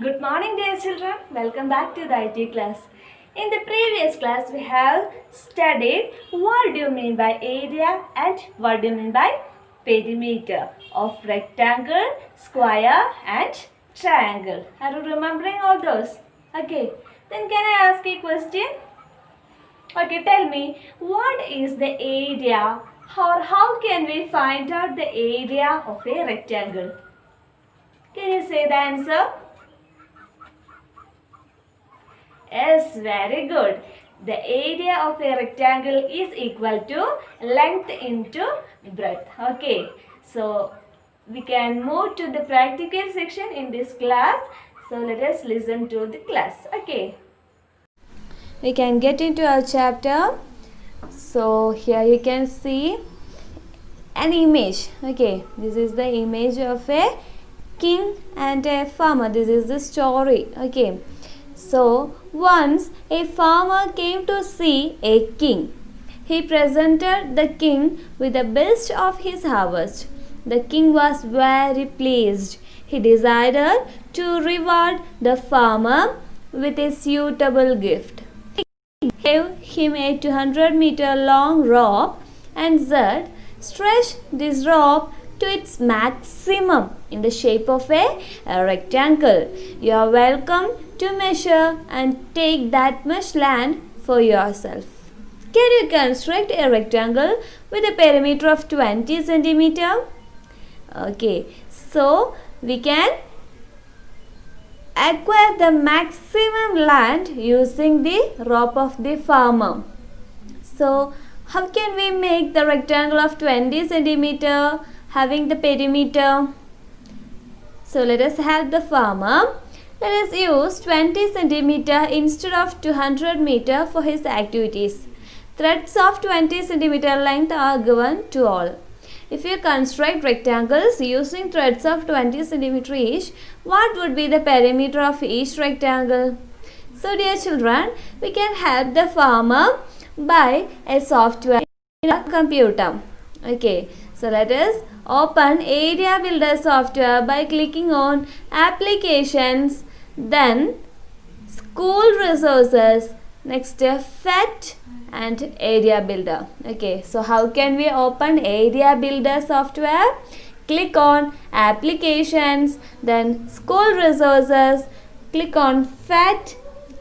Good morning, dear children. Welcome back to the IT class. In the previous class, we have studied what do you mean by area and what do you mean by perimeter of rectangle, square and triangle. Are you remembering all those? Okay. Then can I ask a question? Okay, tell me what is the area or how can we find out the area of a rectangle? Can you say the answer? Yes, very good. The area of a rectangle is equal to length into breadth. Okay, so we can move to the practical section in this class. So let us listen to the class. Okay, we can get into our chapter. So here you can see an image. Okay, this is the image of a king and a farmer. This is the story. Okay, so once a farmer came to see a king. He presented the king with the best of his harvest. The king was very pleased. He decided to reward the farmer with a suitable gift. He gave him a 200-meter long rope and said, "Stretch this rope to its maximum in the shape of a rectangle. You are welcome to measure and take that much land for yourself." Can you construct a rectangle with a perimeter of 20 centimeter? Okay, so we can acquire the maximum land using the rope of the farmer. So how can we make the rectangle of 20 centimeter having the perimeter? So let us help the farmer. Let us use 20 centimeter instead of 200 meter for his activities. Threads of 20 centimeter length are given to all. If you construct rectangles using threads of 20 centimeter each, what would be the perimeter of each rectangle? So dear children, we can help the farmer by a software in a computer. Okay, so let us open Area Builder software by clicking on Applications, then School Resources, next FET and Area Builder. Okay, so how can we open Area Builder software? Click on Applications, then School Resources, click on FET,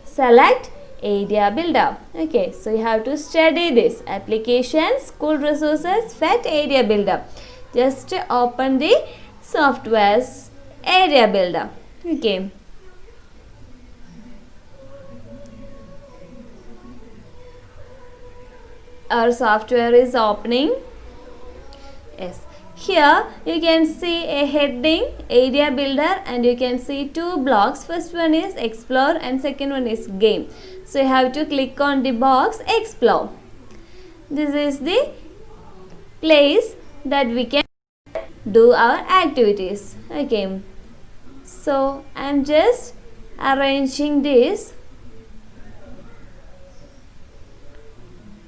select Area Builder. Okay, so you have to study this. Applications, School Resources, FET, Area Builder. Just open the software's Area Builder. Okay. Our software is opening. Yes. Here you can see a heading Area Builder and you can see two blocks. First one is Explore and second one is Game. So you have to click on the box Explore. This is the place that we can do our activities. Okay. So I am just arranging this.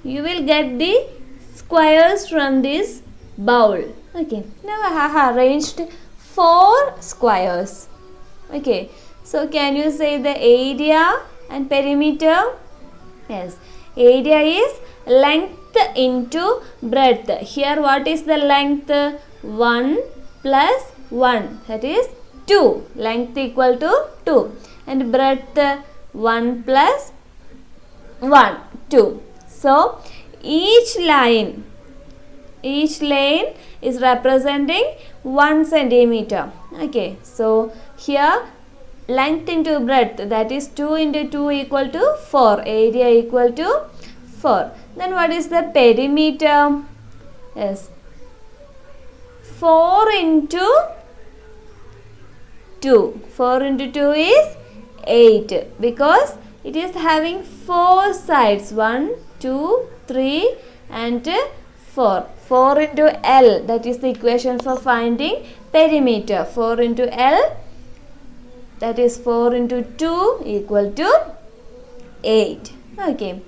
You will get the squares from this bowl. Okay, now I have arranged 4 squares. Okay, so can you say the area and perimeter? Yes, area is length into breadth. Here what is the length? 1 plus 1, that is 2. Length equal to 2 and breadth 1 plus 1, 2. So each lane is representing 1 centimeter. Okay, so here length into breadth, that is 2 into 2 equal to 4. Area equal to 4. Then what is the perimeter? Yes, 4 into 2. 4 into 2 is 8 because it is having 4 sides. 1, 2, 3 and 4. 4 into L, that is the equation for finding perimeter. 4 into L, that is 4 into 2 equal to 8. Okay.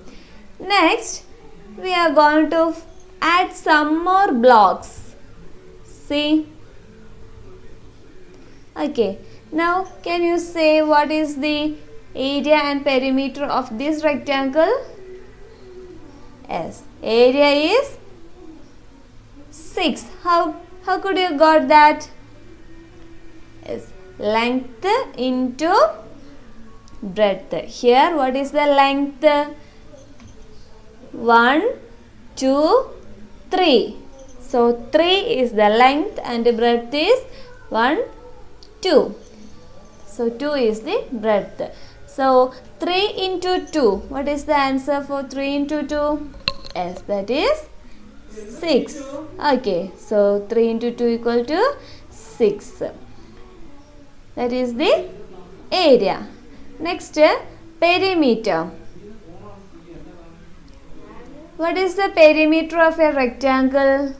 Next, we are going to add some more blocks. See. Okay. Now can you say what is the area and perimeter of this rectangle? Yes, area is 6. How could you got that? Yes, length into breadth. Here what is the length? 1, 2, 3. So 3 is the length and the breadth is 1, 2. So 2 is the breadth. So 3 into 2. What is the answer for 3 into 2? Yes, that is 6. Okay. So 3 into 2 equal to 6. That is the area. Next, perimeter. What is the perimeter of a rectangle?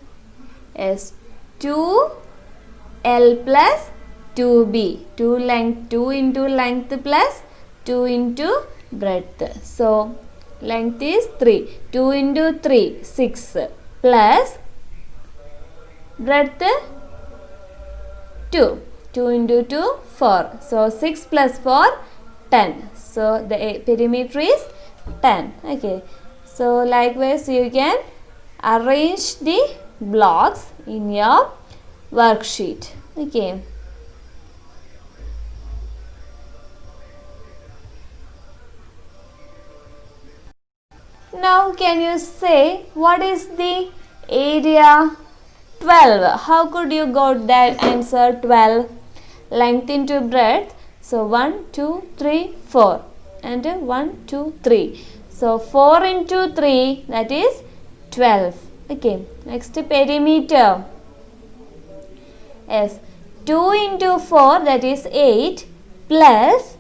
Yes, 2L plus 2B. 2 into length plus 2 into breadth. So length is 3. 2 into 3, 6 plus breadth 2. 2 into 2, 4. So 6 plus 4, 10. So the perimeter is 10. Okay. So likewise you can arrange the blocks in your worksheet. Okay. Now can you say what is the area? 12. How could you got that answer 12? Length into breadth. So 1, 2, 3, 4 and 1, 2, 3. So 4 into 3, that is 12. Okay. Next, perimeter. Yes. 2 into 4, that is 8 plus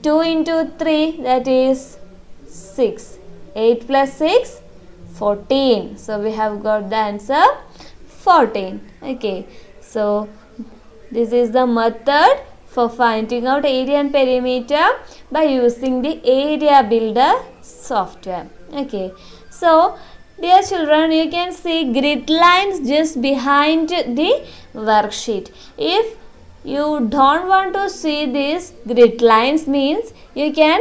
2 into 3, that is 6. 8 plus 6, 14. So we have got the answer 14. Okay. So this is the method for finding out area and perimeter by using the area builder software. Okay. So dear children, you can see grid lines just behind the worksheet. If you don't want to see these grid lines, means you can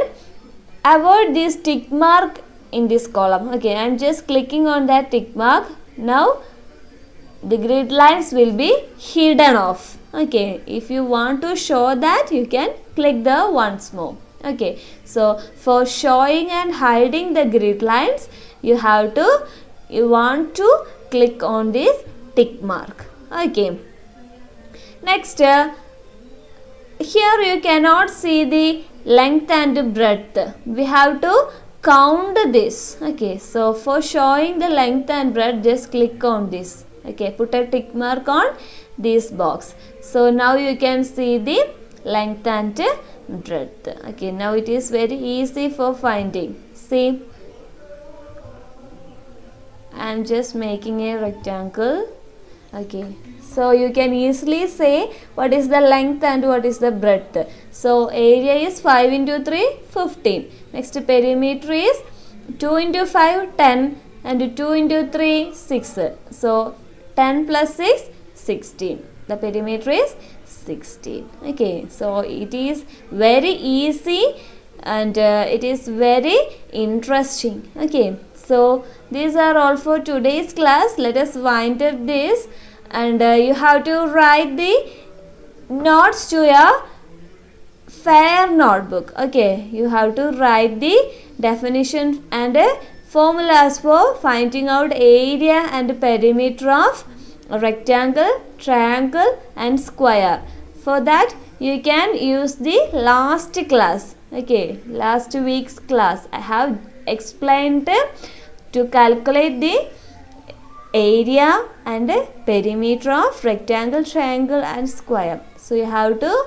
avoid this tick mark in this column. Okay, I am just clicking on that tick mark. Now the grid lines will be hidden off. Okay, if you want to show that, you can click the once more. Okay, so for showing and hiding the grid lines, you want to click on this tick mark. Okay. Next, here you cannot see the length and breadth. We have to count this. Okay, so for showing the length and breadth, just click on this. Okay, put a tick mark on this box. So now you can see the length and breadth. Okay, now it is very easy for finding. See, I am just making a rectangle. Okay, so you can easily say what is the length and what is the breadth. So area is 5 into 3, 15. Next, perimeter is 2 into 5, 10 and 2 into 3, 6. So 10 plus 6, 16. The perimeter is 16. Okay, so it is very easy and it is very interesting. Okay, so these are all for today's class. Let us wind up this, and you have to write the notes to your fair notebook. Okay, you have to write the definition and formulas for finding out area and perimeter of a rectangle, triangle and square. For that you can use the last class. Okay, last week's class I have explained to calculate the area and perimeter of rectangle, triangle and square. So you have to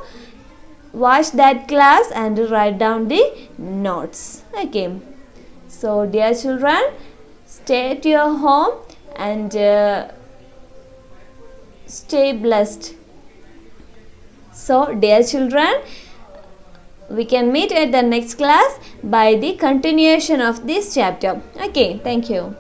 watch that class and write down the notes. Okay, so dear children, stay at your home and stay blessed. So dear children, we can meet at the next class by the continuation of this chapter. Okay, thank you.